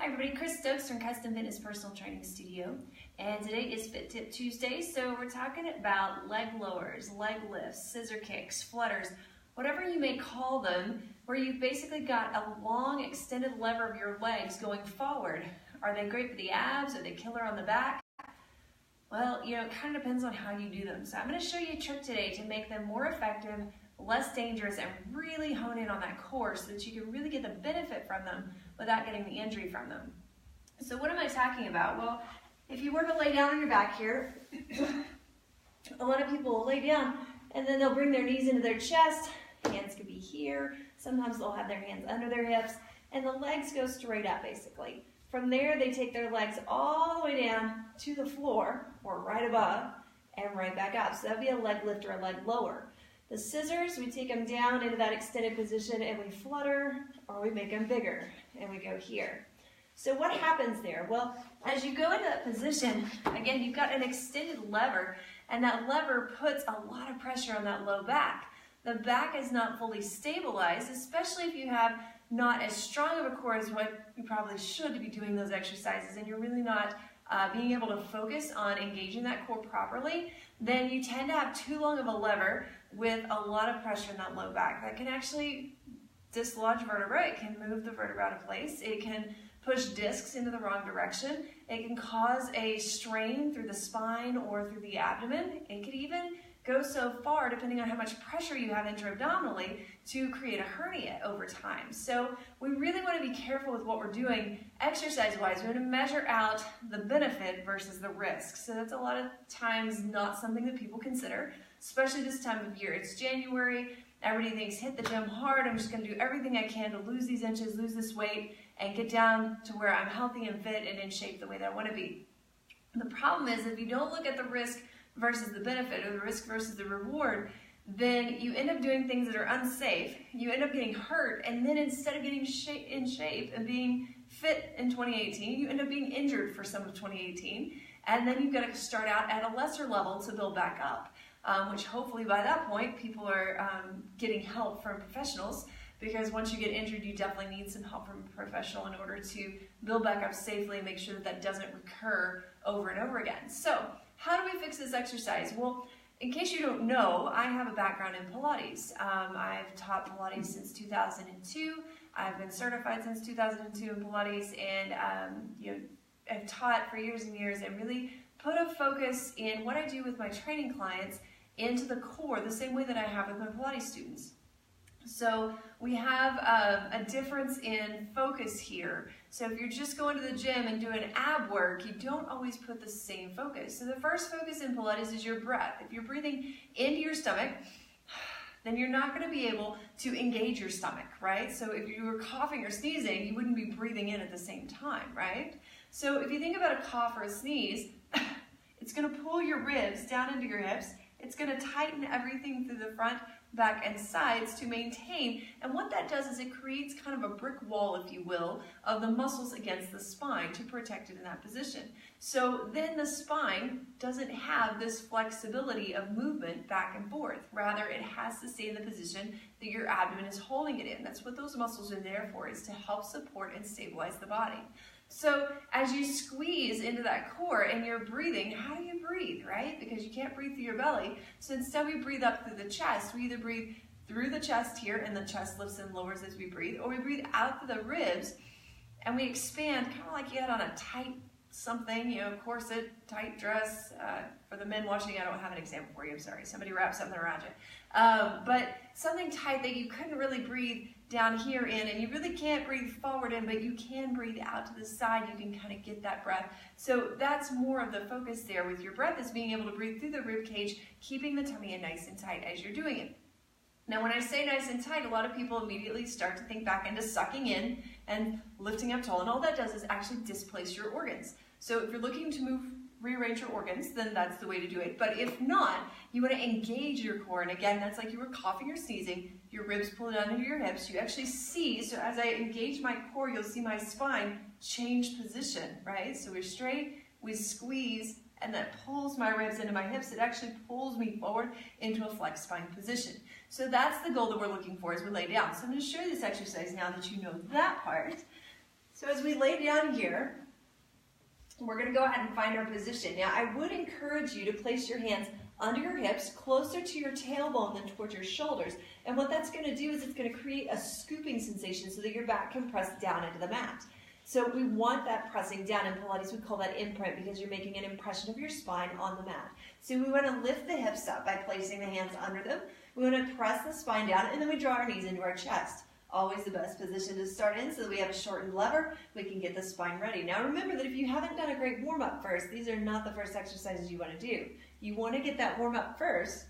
Hi everybody, Chris Stokes from Custom Fitness Personal Training Studio, and today is Fit Tip Tuesday, so we're talking about leg lowers, leg lifts, scissor kicks, flutters, whatever you may call them, where you've basically got a long extended lever of your legs going forward. Are they great for the abs? Are they killer on the back? Well, it kind of depends on how you do them. So I'm going to show you a trick today to make them more effective, less dangerous, and really hone in on that core so that you can really get the benefit from them without getting the injury from them. So what am I talking about? Well, if you were to lay down on your back here, a lot of people will lay down and then they'll bring their knees into their chest, hands could be here, sometimes they'll have their hands under their hips, and the legs go straight up basically. From there, they take their legs all the way down to the floor, or right above, and right back up. So that would be a leg lift or a leg lower. The scissors, we take them down into that extended position and we flutter, or we make them bigger, and we go here. So what happens there? Well, as you go into that position, again, you've got an extended lever, and that lever puts a lot of pressure on that low back. The back is not fully stabilized, especially if you have not as strong of a core as what you probably should to be doing those exercises, and you're really not being able to focus on engaging that core properly, then you tend to have too long of a lever with a lot of pressure in that low back. That can actually dislodge vertebrae. It can move the vertebra out of place. It can push discs into the wrong direction. It can cause a strain through the spine or through the abdomen. It could even go so far, depending on how much pressure you have intra-abdominally, to create a hernia over time. So we really want to be careful with what we're doing exercise-wise. We want to measure out the benefit versus the risk. So that's a lot of times not something that people consider, especially this time of year. It's January. Everybody thinks, hit the gym hard. I'm just going to do everything I can to lose these inches, lose this weight, and get down to where I'm healthy and fit and in shape the way that I want to be. And the problem is, if you don't look at the risk versus the benefit, or the risk versus the reward, then you end up doing things that are unsafe. You end up getting hurt, and then instead of getting in shape and being fit in 2018, you end up being injured for some of 2018, and then you've got to start out at a lesser level to build back up, which hopefully by that point people are getting help from professionals, because once you get injured, you definitely need some help from a professional in order to build back up safely and make sure that that doesn't recur over and over again. So how do we fix this exercise? Well, in case you don't know, I have a background in Pilates. I've taught Pilates since 2002. I've been certified since 2002 in Pilates, and I've taught for years and years and really put a focus in what I do with my training clients into the core, the same way that I have with my Pilates students. So we have a difference in focus here. So if you're just going to the gym and doing ab work, you don't always put the same focus. So the first focus in Pilates is your breath. If you're breathing into your stomach, then you're not going to be able to engage your stomach, right? So if you were coughing or sneezing, you wouldn't be breathing in at the same time, right? So if you think about a cough or a sneeze, it's going to pull your ribs down into your hips. It's going to tighten everything through the front, back, and sides to maintain. And what that does is it creates kind of a brick wall, if you will, of the muscles against the spine to protect it in that position. So then the spine doesn't have this flexibility of movement back and forth. Rather, it has to stay in the position that your abdomen is holding it in. That's what those muscles are there for, is to help support and stabilize the body. So as you squeeze into that core and you're breathing, how do you breathe, right? Because you can't breathe through your belly. So instead we breathe up through the chest. We either breathe through the chest here, and the chest lifts and lowers as we breathe, or we breathe out through the ribs and we expand, kind of like you had on a tight something, corset, tight dress. For the men watching, I don't have an example for you, I'm sorry. Somebody wrap something around you. But something tight that you couldn't really breathe down here in, and you really can't breathe forward in, but you can breathe out to the side. You can kind of get that breath. So that's more of the focus there with your breath, is being able to breathe through the rib cage, keeping the tummy in nice and tight as you're doing it. Now, when I say nice and tight, a lot of people immediately start to think back into sucking in and lifting up tall, and all that does is actually displace your organs. So if you're looking to rearrange your organs, then that's the way to do it. But if not, you want to engage your core. And again, that's like you were coughing or sneezing, your ribs pull down into your hips. You actually see, so as I engage my core, you'll see my spine change position, right? So we're straight, we squeeze, and that pulls my ribs into my hips. It actually pulls me forward into a flexed spine position. So that's the goal that we're looking for as we lay down. So I'm going to show you this exercise now that you know that part. So as we lay down here, we're going to go ahead and find our position. Now, I would encourage you to place your hands under your hips, closer to your tailbone than towards your shoulders. And what that's going to do is it's going to create a scooping sensation so that your back can press down into the mat. So we want that pressing down. In Pilates, we call that imprint because you're making an impression of your spine on the mat. So we want to lift the hips up by placing the hands under them. We want to press the spine down, and then we draw our knees into our chest. Always the best position to start in so that we have a shortened lever. We can get the spine ready. Now remember that if you haven't done a great warm-up first, these are not the first exercises you want to do. You want to get that warm-up first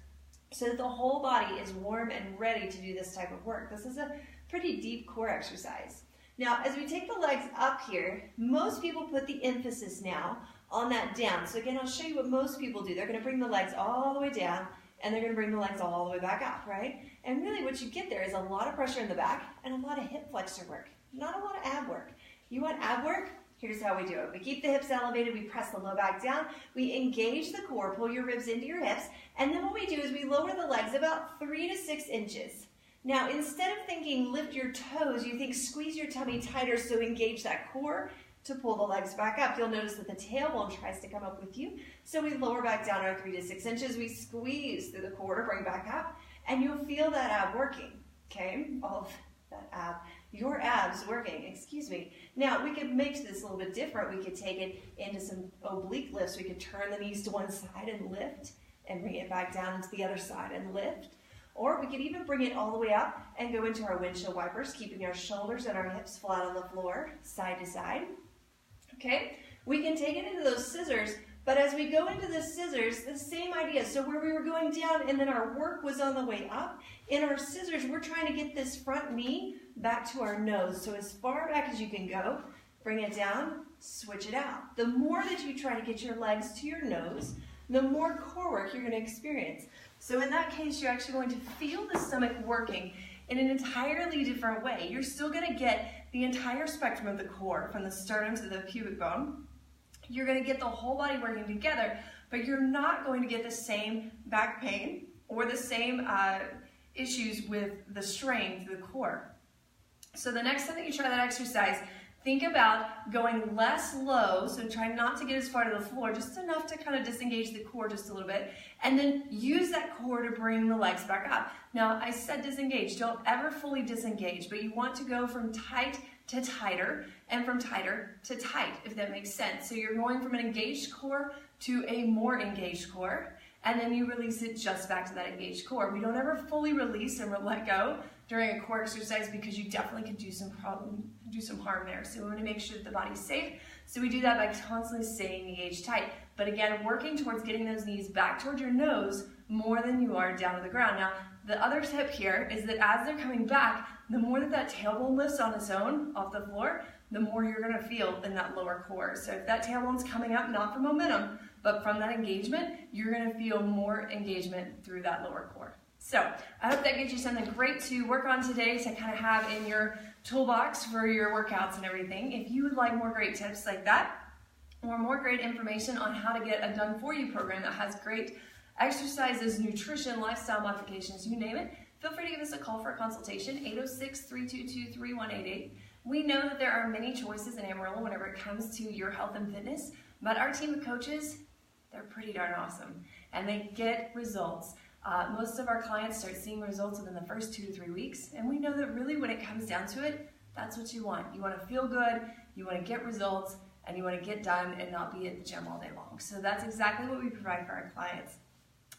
so that the whole body is warm and ready to do this type of work. This is a pretty deep core exercise. Now, as we take the legs up here, most people put the emphasis now on that down. So again, I'll show you what most people do. They're going to bring the legs all the way down, and they're going to bring the legs all the way back up, right? And really what you get there is a lot of pressure in the back and a lot of hip flexor work, not a lot of ab work. You want ab work? Here's how we do it. We keep the hips elevated, we press the low back down, we engage the core, pull your ribs into your hips, and then what we do is we lower the legs about 3 to 6 inches. Now, instead of thinking lift your toes, you think squeeze your tummy tighter, so engage that core to pull the legs back up. You'll notice that the tailbone tries to come up with you. So we lower back down our 3 to 6 inches. We squeeze through the core to bring back up, and you'll feel that ab working, okay? All of that ab, your abs working, excuse me. Now, we could make this a little bit different. We could take it into some oblique lifts. We could turn the knees to one side and lift, and bring it back down into the other side and lift. Or we could even bring it all the way up and go into our windshield wipers, keeping our shoulders and our hips flat on the floor, side to side. Okay, we can take it into those scissors, but as we go into the scissors, the same idea. So where we were going down and then our work was on the way up, in our scissors, we're trying to get this front knee back to our nose. So as far back as you can go, bring it down, switch it out. The more that you try to get your legs to your nose, the more core work you're going to experience. So in that case, you're actually going to feel the stomach working in an entirely different way. You're still going to get the entire spectrum of the core, from the sternum to the pubic bone. You're going to get the whole body working together, but you're not going to get the same back pain or the same issues with the strain to the core. So the next time that you try that exercise, think about going less low, so try not to get as far to the floor, just enough to kind of disengage the core just a little bit, and then use that core to bring the legs back up. Now, I said disengage. Don't ever fully disengage, but you want to go from tight to tighter, and from tighter to tight, if that makes sense. So you're going from an engaged core to a more engaged core, and then you release it just back to that engaged core. We don't ever fully release and let go during a core exercise because you definitely could do some harm there. So we want to make sure that the body's safe. So we do that by constantly staying engaged tight. But again, working towards getting those knees back towards your nose more than you are down to the ground. Now, the other tip here is that as they're coming back, the more that tailbone lifts on its own off the floor, the more you're going to feel in that lower core. So if that tailbone's coming up, not from momentum, but from that engagement, you're going to feel more engagement through that lower core. So I hope that gives you something great to work on today to kind of have in your toolbox for your workouts and everything. If you would like more great tips like that, or more great information on how to get a Done For You program that has great exercises, nutrition, lifestyle modifications, you name it, feel free to give us a call for a consultation, 806-322-3188. We know that there are many choices in Amarillo whenever it comes to your health and fitness, but our team of coaches, they're pretty darn awesome, and they get results. Most of our clients start seeing results within the first 2 to 3 weeks, and we know that really when it comes down to it, that's what you want. You want to feel good, you want to get results, and you want to get done and not be at the gym all day long. So that's exactly what we provide for our clients.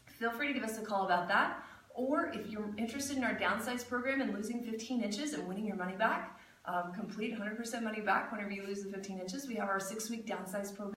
Feel free to give us a call about that, or if you're interested in our downsize program and losing 15 inches and winning your money back, complete 100% money back whenever you lose the 15 inches, we have our 6-week downsize program.